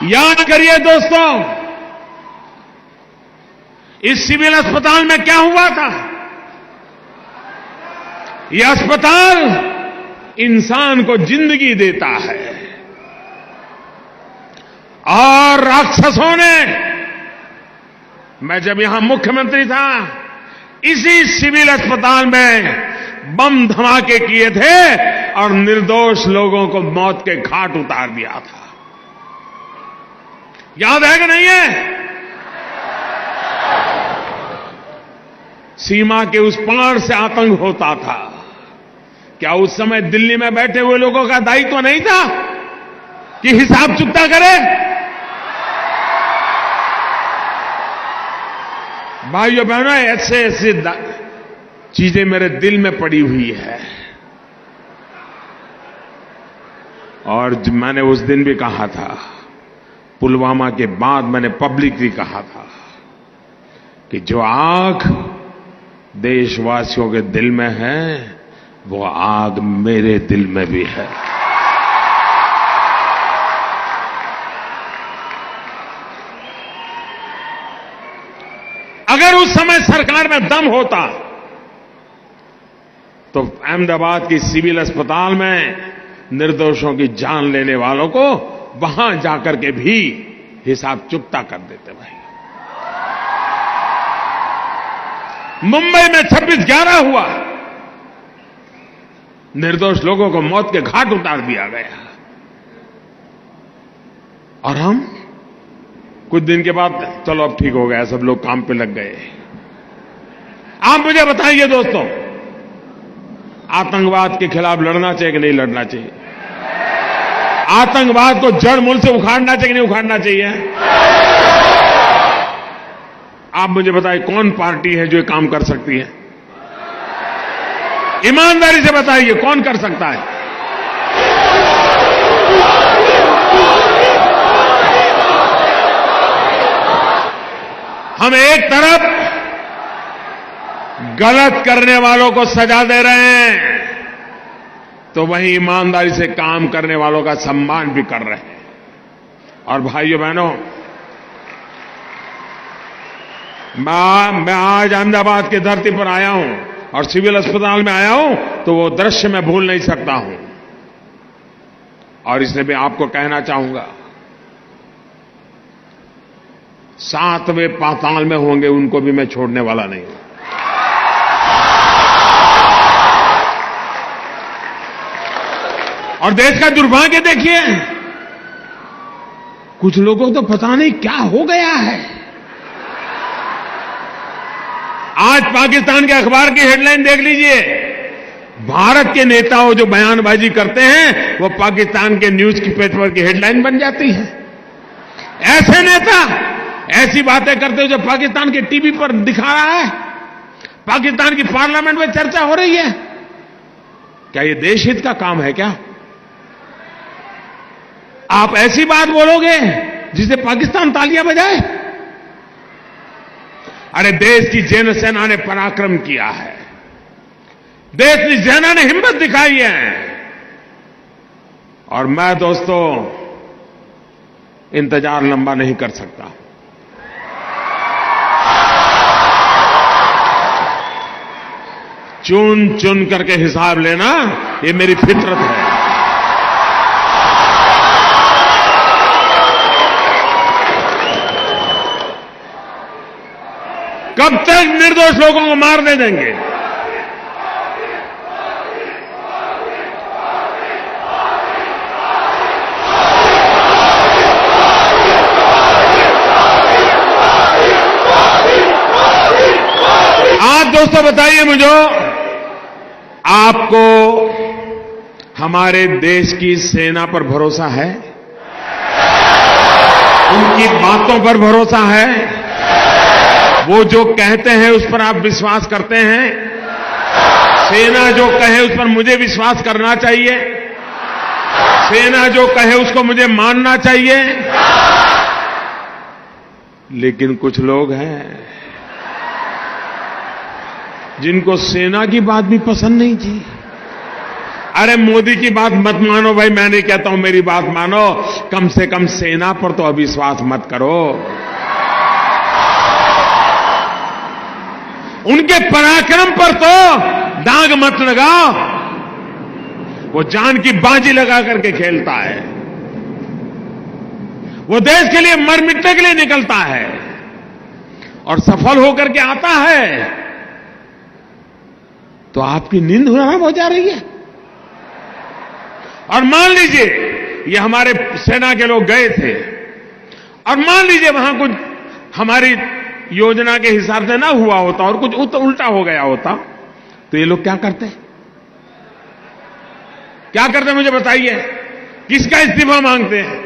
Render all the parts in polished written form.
याद करिए दोस्तों, इस सिविल अस्पताल में क्या हुआ था। यह अस्पताल इंसान को जिंदगी देता है और राक्षसों ने, मैं जब यहां मुख्यमंत्री था, इसी सिविल अस्पताल में बम धमाके किए थे और निर्दोष लोगों को मौत के घाट उतार दिया था। याद है कि नहीं है? सीमा के उस पार से आतंक होता था। क्या उस समय दिल्ली में बैठे हुए लोगों का दायित्व नहीं था कि हिसाब चुकता करे? भाइयों बहनों, ऐसे ऐसे चीजें मेरे दिल में पड़ी हुई है। और मैंने उस दिन भी कहा था, पुलवामा के बाद मैंने पब्लिकली कहा था कि जो आग देशवासियों के दिल में है, वो आग मेरे दिल में भी है। अगर उस समय सरकार में दम होता तो अहमदाबाद की सिविल अस्पताल में निर्दोषों की जान लेने वालों को वहां जाकर के भी हिसाब चुकता कर देते। भाई, मुंबई में 26/11 हुआ, निर्दोष लोगों को मौत के घाट उतार दिया गया, और हम कुछ दिन के बाद चलो अब ठीक हो गया, सब लोग काम पे लग गए। आप मुझे बताइए दोस्तों, आतंकवाद के खिलाफ लड़ना चाहिए कि नहीं लड़ना चाहिए? आतंकवाद को जड़ मूल से उखाड़ना चाहिए कि नहीं उखाड़ना चाहिए? आप मुझे बताइए, कौन पार्टी है जो ये काम कर सकती है? ईमानदारी से बताइए, कौन कर सकता है? हम एक तरफ गलत करने वालों को सजा दे रहे हैं, तो वहीं ईमानदारी से काम करने वालों का सम्मान भी कर रहे हैं। और भाइयों बहनों, मैं आज अहमदाबाद की धरती पर आया हूं और सिविल अस्पताल में आया हूं, तो वो दृश्य मैं भूल नहीं सकता हूं। और इसलिए मैं आपको कहना चाहूंगा, 7वें पाताल में होंगे उनको भी मैं छोड़ने वाला नहीं हूं। और देश का दुर्भाग्य देखिए, कुछ लोगों को तो पता नहीं क्या हो गया है। आज पाकिस्तान के अखबार की हेडलाइन देख लीजिए, भारत के नेताओं जो बयानबाजी करते हैं वो पाकिस्तान के न्यूज की पेपर की हेडलाइन बन जाती है। ऐसे नेता ऐसी बातें करते हो जो पाकिस्तान के टीवी पर दिखा रहा है, पाकिस्तान की पार्लियामेंट में चर्चा हो रही है। क्या ये देश हित का काम है क्या? आप ऐसी बात बोलोगे जिसे पाकिस्तान तालियां बजाए? अरे देश की जैन सेना ने पराक्रम किया है, देश की सेना ने हिम्मत दिखाई है। और मैं दोस्तों इंतजार लंबा नहीं कर सकता। चुन चुन करके हिसाब लेना ये मेरी फितरत है। कब तक निर्दोष लोगों को मारने देंगे? आज दोस्तों बताइए मुझे, आपको हमारे देश की सेना पर भरोसा है? उनकी बातों पर भरोसा है? वो जो कहते हैं उस पर आप विश्वास करते हैं? सेना जो कहे उस पर मुझे विश्वास करना चाहिए? सेना जो कहे उसको मुझे मानना चाहिए? लेकिन कुछ लोग हैं जिनको सेना की बात भी पसंद नहीं थी, अरे मोदी की बात मत मानो भाई, मैं नहीं कहता हूं, मेरी बात मानो। कम से कम सेना पर तो अविश्वास मत करो। उनके पराक्रम पर तो दाग मत लगाओ। वो जान की बाजी लगा करके खेलता है, वो देश के लिए मर मिटने के लिए निकलता है और सफल होकर के आता है, तो आपकी नींद हराम हो जा रही है। और मान लीजिए ये हमारे सेना के लोग गए थे और मान लीजिए वहां कुछ हमारी योजना के हिसाब से ना हुआ होता और कुछ उल्टा हो गया होता, तो ये लोग क्या करते? क्या करते मुझे बताइए? किसका इस्तीफा मांगते हैं?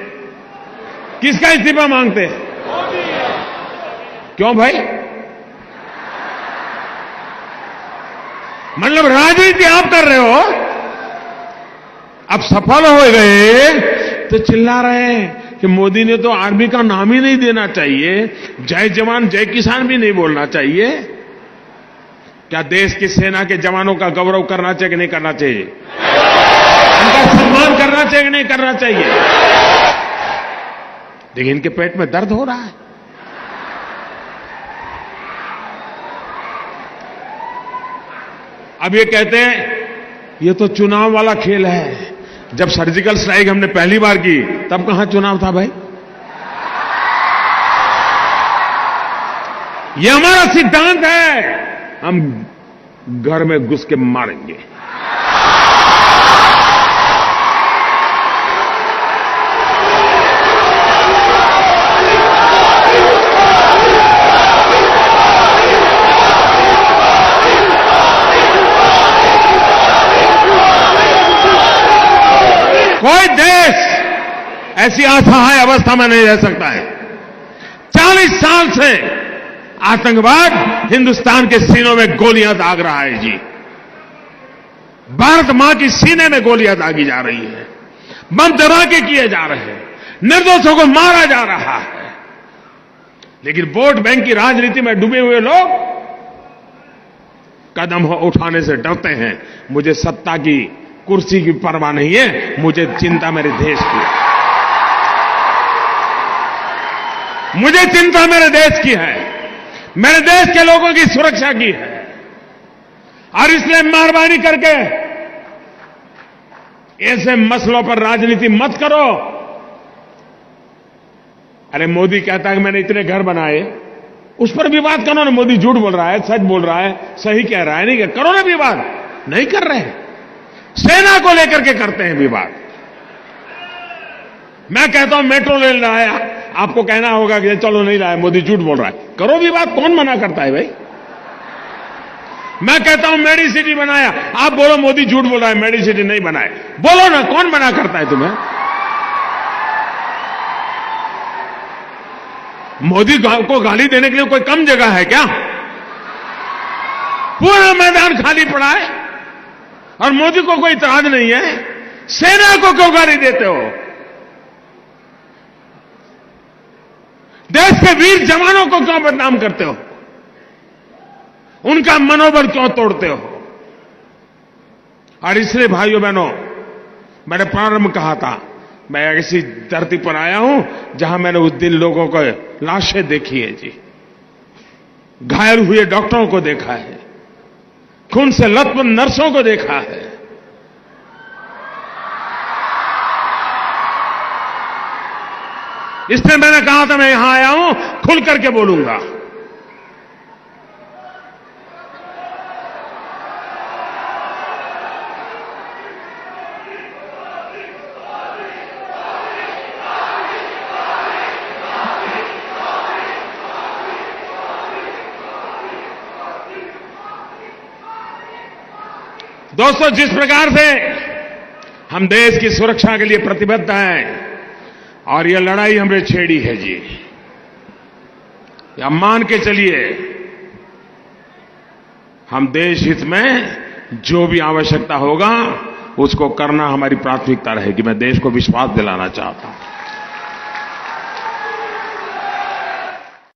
किसका इस्तीफा मांगते हैं? क्यों भाई? मतलब राजनीति आप कर रहे हो, अब सफल हो गए तो चिल्ला रहे हैं कि मोदी ने तो आर्मी का नाम ही नहीं देना चाहिए, जय जवान जय किसान भी नहीं बोलना चाहिए। क्या देश की सेना के जवानों का गौरव करना चाहिए कि नहीं करना चाहिए? उनका सम्मान करना चाहिए कि नहीं करना चाहिए? लेकिन इनके पेट में दर्द हो रहा है। अब ये कहते हैं ये तो चुनाव वाला खेल है। जब सर्जिकल स्ट्राइक हमने पहली बार की तब कहां चुनाव था भाई? ये हमारा सिद्धांत है, हम घर में घुस के मारेंगे। कोई देश ऐसी असहाय अवस्था में नहीं रह सकता है। 40 साल से आतंकवाद हिंदुस्तान के सीनों में गोलियां दाग रहा है जी। भारत मां की सीने में गोलियां दागी जा रही है, बम धमाके किए जा रहे हैं, निर्दोषों को मारा जा रहा है। लेकिन वोट बैंक की राजनीति में डूबे हुए लोग कदम उठाने से डरते हैं। मुझे सत्ता की कुर्सी की परवाह नहीं है, मुझे चिंता मेरे देश की, मुझे चिंता मेरे देश की है, मेरे देश के लोगों की सुरक्षा की है। और इसलिए मेहरबानी करके ऐसे मसलों पर राजनीति मत करो। अरे मोदी कहता है कि मैंने इतने घर बनाए, उस पर विवाद करो ना। मोदी झूठ बोल रहा है, सच बोल रहा है, सही कह रहा है, नहीं करो ना विवाद। नहीं कर रहे, सेना को लेकर के करते हैं विवाद। मैं कहता हूं मेट्रो रेल लाया, आपको कहना होगा कि चलो नहीं लाया, मोदी झूठ बोल रहा है। करो विवाद, कौन मना करता है भाई? मैं कहता हूं मेडी सिटी बनाया, आप बोलो मोदी झूठ बोल रहा है, मेडी सिटी नहीं बनाए। बोलो ना, कौन मना करता है तुम्हें? मोदी को गाली देने के लिए कोई कम जगह है क्या? पूरा मैदान खाली पड़ा है और मोदी को कोई इतराज नहीं है। सेना को क्यों गाली देते हो? देश के वीर जवानों को क्यों बदनाम करते हो? उनका मनोबल क्यों तोड़ते हो? और इसलिए भाइयों बहनों, मैंने प्रारंभ कहा था, मैं ऐसी धरती पर आया हूं जहां मैंने उस दिन लोगों को लाशें देखी है जी, घायल हुए डॉक्टरों को देखा है, खून से लथपथ नर्सों को देखा है। इसलिए मैंने कहा था मैं यहां आया हूं, खुल करके बोलूंगा। दोस्तों, जिस प्रकार से हम देश की सुरक्षा के लिए प्रतिबद्ध हैं और ये लड़ाई हमने छेड़ी है जी, या मान के चलिए हम देश हित में जो भी आवश्यकता होगा उसको करना हमारी प्राथमिकता रहेगी। मैं देश को विश्वास दिलाना चाहता हूं।